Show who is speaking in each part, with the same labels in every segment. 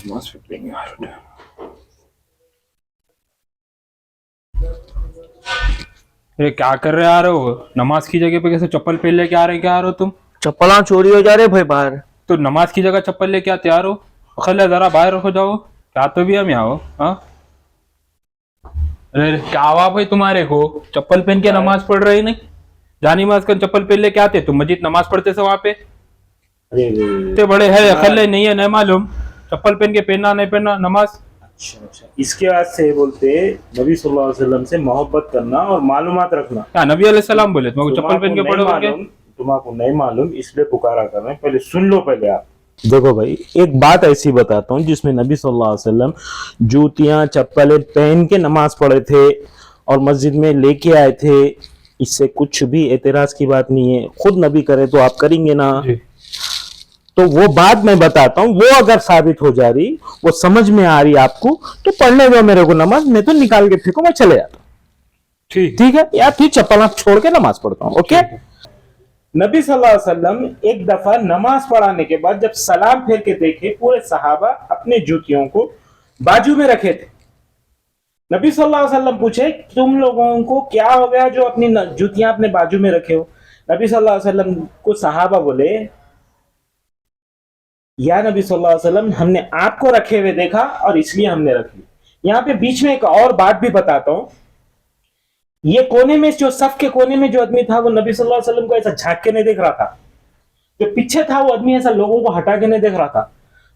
Speaker 1: नमाज पढ़ लेंगे यार। ये क्या कर रहे आ रहे हो? नमाज की जगह पे कैसे चप्पल पहन लेके आ रहे क्या आ रहे हो तुम?
Speaker 2: चप्पला चोरी हो जा रहे भाई बाहर।
Speaker 1: तो नमाज की जगह चप्पल लेके आते आ रहे हो? अकल जरा बाहर हो जाओ। क्या तो भी हम यहाँ हो? हाँ, अरे क्या हुआ भाई तुम्हारे को? चप्पल पहन के नमाज पढ़ रहे नहीं? जानी नमाज का चप्पल पहन लेके आते तुम मस्जिद नमाज पढ़ते से वहां पे?
Speaker 3: अरे
Speaker 1: इतने बड़े है अकल नहीं है, नहीं मालूम चप्पल पहन के पहनना नहीं पहनना नमाज?
Speaker 3: अच्छा अच्छा, इसके बाद से बोलते नबी सल्लल्लाहु अलैहि वसल्लम से मोहब्बत करना और मालूमात रखना।
Speaker 1: क्या नबी अलैहिस्सलाम बोले तुमको चप्पल पहन के पढ़ो करके?
Speaker 3: तुम्हारा नहीं मालूम इसलिए पुकारा कर रहे हैं, पहले सुन लो। पहले आप देखो भाई, एक बात ऐसी बताता हूँ जिसमें नबी सल्लल्लाहु अलैहि वसल्लम जूतियां चप्पलें पहन के नमाज पढ़े थे और मस्जिद में लेके आए थे। इससे कुछ भी एतराज की बात नहीं है। खुद नबी करे तो आप करेंगे ना? तो वो बात मैं बताता हूँ, वो अगर साबित हो जा रही, वो समझ में आ रही आपको, तो पढ़ने दो मेरे को नमाज। मैं तो निकाल के फेंको, मैं चले जाता हूँ। ठीक है या फिर चप्पल आप छोड़ के नमाज पढ़ता हूँ। ओके। नबी सल्लल्लाहु अलैहि वसल्लम एक दफा नमाज पढ़ाने के बाद जब सलाम फेर के देखे, पूरे सहाबा अपने जूतियों को बाजू में रखे थे। नबी सल्लल्लाहु अलैहि वसल्लम पूछे, तुम लोगों को क्या हो गया जो अपनी जूतियां अपने बाजू में रखे हो? नबी सल्लल्लाहु अलैहि वसल्लम को सहाबा बोले, या नबी सल्लल्लाहु अलैहि वसल्लम, हमने आपको रखे हुए देखा और इसलिए हमने रखी। यहाँ पे बीच में एक और बात भी बताता हूं। ये कोने में, जो सफ के कोने में जो आदमी था, वो नबी सल्लल्लाहु अलैहि वसल्लम को ऐसा झांक के नहीं देख रहा था। जो पीछे था वो आदमी ऐसा लोगों को हटा के नहीं देख रहा था।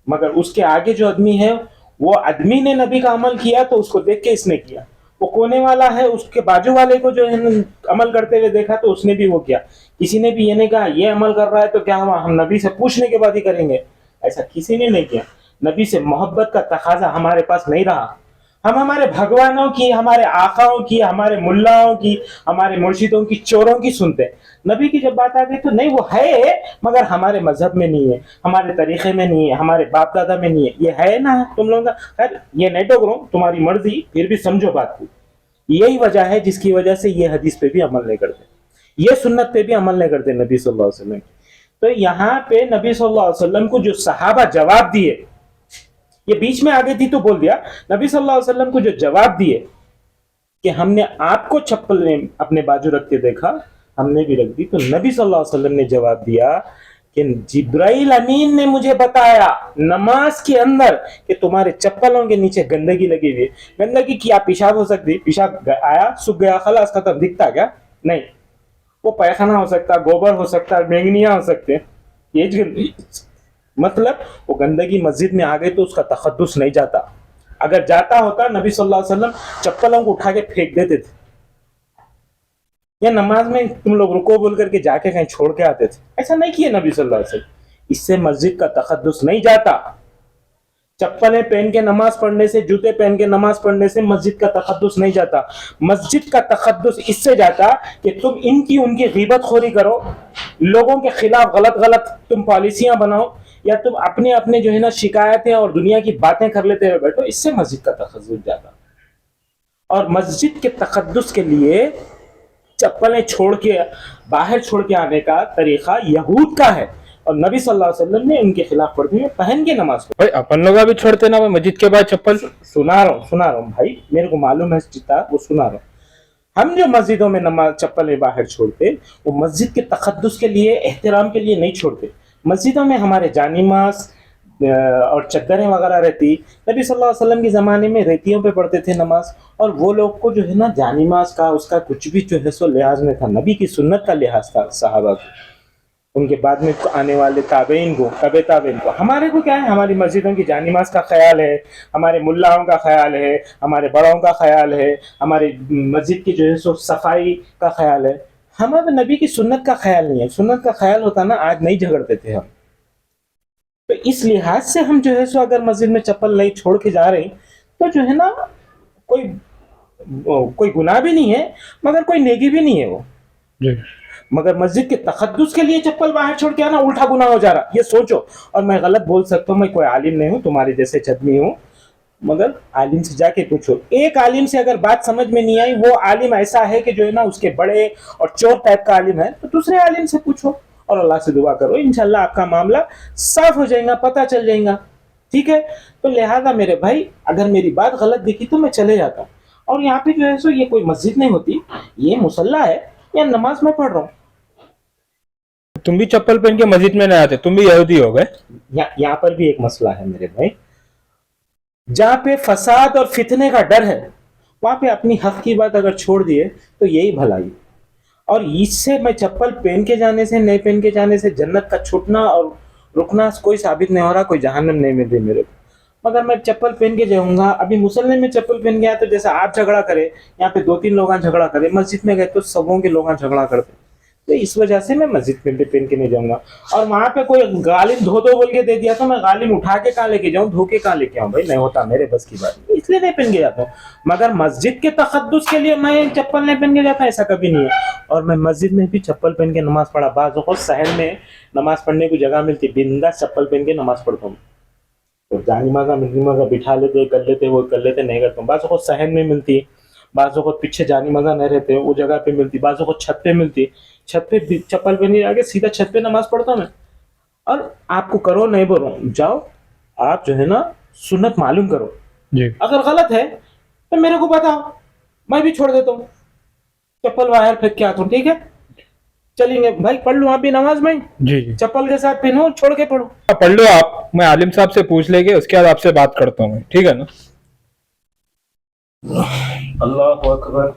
Speaker 3: मगर उसके आगे जो आदमी है, वो आदमी ने नबी का अमल किया तो उसको देख के इसने किया। वो कोने वाला है, उसके बाजू वाले को जो है अमल करते हुए देखा तो उसने भी वो किया। किसी ने भी ये नहीं कहा ये अमल कर रहा है तो क्या हुआ, हम नबी से पूछने के बाद ही करेंगे, ऐसा किसी ने नहीं किया। नबी से मोहब्बत का तकाजा हमारे पास नहीं रहा। हम हमारे भगवानों की, हमारे आकाओं की, हमारे मुल्लाओं की, हमारे मुर्शिदों की, चोरों की सुनते। नबी की जब बात आ गई तो नहीं, वो है मगर हमारे मजहब में नहीं है, हमारे तरीके में नहीं है, हमारे बाप दादा में नहीं है। ये है ना तुम लोगों का? खैर ये नहीं टोक रहा हूं, तुम्हारी मर्जी, फिर भी समझो बात को। यही वजह है जिसकी वजह से ये हदीस पे भी अमल नहीं करते, ये सुन्नत पे भी अमल नहीं करते नबी सल्लल्लाहु अलैहि वसल्लम। तो यहाँ पे नबी सल्लल्लाहु अलैहि वसल्लम को जो सहाबा जवाब दिए, ये बीच में आ गई थी तो बोल दिया, नबी सल्लल्लाहु अलैहि वसल्लम को जो जवाब दिए कि हमने आपको चप्पल में अपने बाजू रख के देखा, हमने भी रख दी। तो नबी सल्लल्लाहु अलैहि वसल्लम ने जवाब दिया कि जिब्राइल अमीन ने मुझे बताया नमाज के अंदर कि तुम्हारे चप्पलों के नीचे गंदगी लगी हुई है। गंदगी क्या पेशाब हो सकती? पेशाब आया, सूख गया, खलास खत्म, दिखता क्या? नहीं, वो पैखाना हो सकता, गोबर हो सकता, बैंगनिया हो सकते हैं, ये गंदगी। मतलब वो गंदगी मस्जिद में आ गई तो उसका तखद्दुस नहीं जाता। अगर जाता होता नबी सल्लल्लाहु अलैहि वसल्लम चप्पलों को उठा के फेंक देते थे, या नमाज में तुम लोग रुको बोल करके जाके कहीं छोड़ के आते थे, ऐसा नहीं किया नबी सल्लल्लाहु अलैहि वसल्लम। इससे मस्जिद का तखद्दुस नहीं जाता। चप्पलें पहन के नमाज पढ़ने से, जूते पहन के नमाज पढ़ने से मस्जिद का तखद्दुस नहीं जाता। मस्जिद का तखद्दुस इससे जाता कि तुम इनकी उनकी गीबत खोरी करो, लोगों के खिलाफ गलत गलत तुम पॉलिसियां बनाओ, या तुम अपने अपने जो है ना शिकायतें और दुनिया की बातें कर लेते हुए बैठो, इससे मस्जिद का तखद्दुस जाता। और मस्जिद के तखद्दुस के लिए चप्पलें छोड़ के, बाहर छोड़ के आने का तरीका यहूद का है, और नबी सल्लल्लाहु अलैहि वसल्लम ने उनके खिलाफ पढ़ते हुए पहन के नमाज पढ़ी।
Speaker 1: भाई अपन लोग भी छोड़ते ना मस्जिद के बाद चप्पल?
Speaker 3: सुना रहा हूँ भाई, मेरे को मालूम है चिता, वो सुना रहा हूँ। हम जो मस्जिदों में नमाज चप्पलें बाहर छोड़ते, वो मस्जिद के तखद्दुस के लिए, एहतराम के लिए नहीं छोड़ते। मस्जिदों में हमारे जानिमाज और चद्दरें वगैरह रहती। नबी सल्लल्लाहु अलैहि वसल्लम के ज़माने में रेतियों पे पढ़ते थे नमाज, और वो लोग को जो है ना जानिमाज का, उसका कुछ भी जो है सो लिहाज में था, नबी की सुन्नत का लिहाज था सहाबा को, उनके बाद में आने वाले ताबेइन को, तबे ताबेइन को। हमारे को क्या है, हमारी मस्जिदों की जानिमाज का ख्याल है, हमारे मुल्लाओं का ख्याल है, हमारे बड़ों का ख्याल है, हमारे मस्जिद की जो है सो सफाई का ख्याल है। हमारे नबी की सुन्नत का ख्याल नहीं है। सुन्नत का ख्याल होता ना, आज नहीं झगड़ते थे हम। तो इस लिहाज से हम जो है सो अगर मस्जिद में चप्पल नहीं छोड़ के जा रहे तो जो है ना कोई गुनाह भी नहीं है, मगर कोई नेकी भी नहीं है वो। मगर मस्जिद के तखद्दुस के लिए चप्पल बाहर छोड़ के आना उल्टा गुनाह हो जा रहा, ये सोचो। और मैं गलत बोल सकता हूँ, मैं कोई आलिम नहीं हूँ, तुम्हारे जैसे चदमी हूँ, मगर आलिम से जाके पूछो। एक आलिम से अगर बात समझ में नहीं आई, वो आलिम ऐसा है कि जो है ना उसके बड़े और चोर टाइप का आलिम है, तो दूसरे आलिम से पूछो और अल्लाह से दुआ करो, इंशाल्लाह आपका मामला साफ हो जाएगा, पता चल जाएगा। ठीक है। तो लिहाजा मेरे भाई अगर मेरी बात गलत दिखी तो मैं चले जाता हूँ। और यहाँ पे जो है सो ये कोई मस्जिद नहीं होती, ये मुसल्ला है, यहाँ नमाज मैं पढ़ रहा हूँ।
Speaker 1: तुम भी चप्पल पहन के मस्जिद में नहीं आते, तुम भी यहूदी हो गए।
Speaker 3: यहाँ पर भी एक मसला है मेरे भाई, जहाँ पे फसाद और फितने का डर है वहां पे अपनी हक की बात अगर छोड़ दिए तो यही भलाई। और इससे मैं चप्पल पहन के जाने से नहीं पहन के जाने से जन्नत का छूटना और रुकना कोई साबित नहीं हो रहा, कोई जहन्नम नहीं मिल रही मेरे को। मगर मैं चप्पल पहन के जाऊंगा, अभी मुसल्ले में चप्पल पहन गया तो जैसे आप झगड़ा करे, यहाँ पे 2-3 लोग झगड़ा करे, मस्जिद में गए तो सबों के लोग झगड़ा करते, तो इस वजह से मैं मस्जिद पहन के नहीं जाऊंगा। और वहां पे कोई गालिब धो दो बोल के दे दिया तो मैं गालिब उठा के कहाँ लेके जाऊं, धो के कहाँ लेके आऊं, भाई नहीं होता मेरे बस की बात, इसलिए नहीं पहन के जाता हूँ। मगर मस्जिद के तकद्दुस के लिए मैं चप्पल नहीं पहन के जाता, ऐसा कभी नहीं है। और मैं मस्जिद में भी चप्पल पहन के नमाज पढ़ा, बाज़ औक़ात शहर में नमाज पढ़ने की जगह मिलती, बिंदास चप्पल पहन के नमाज पढ़ता हूँ। तो जानिमाज़ा मिनिमाज़ा बिठा लेते, कर लेते, वो कर लेते, नहीं करता हूँ। बाज़ औक़ात शहर में मिलती, बाज़ों को पीछे जानिमाज़ा नहीं रहते, वो जगह पे मिलती, बाज़ों को छत पे मिलती, छत पे चप्पल पहन के आगे सीधा छत पे नमाज पढ़ता हूँ मैं। और आपको करो नहीं बोल रहा हूँ, जाओ आप जो है ना सुन्नत मालूम करो,
Speaker 1: जी
Speaker 3: अगर गलत है तो मेरे को बताओ, मैं भी छोड़ देता हूँ, चप्पल बाहर फेंक के आता हूँ, ठीक है। चलेंगे भाई, पढ़ लूँ आप भी नमाज में,
Speaker 1: जी जी
Speaker 3: चप्पल के साथ पहनो, छोड़ के पढ़ो।
Speaker 1: पढ़ लो आप, मैं आलिम साहब से पूछ लेके उसके बाद आपसे बात करता हूँ, ठीक है ना।
Speaker 3: अल्लाह अकबर।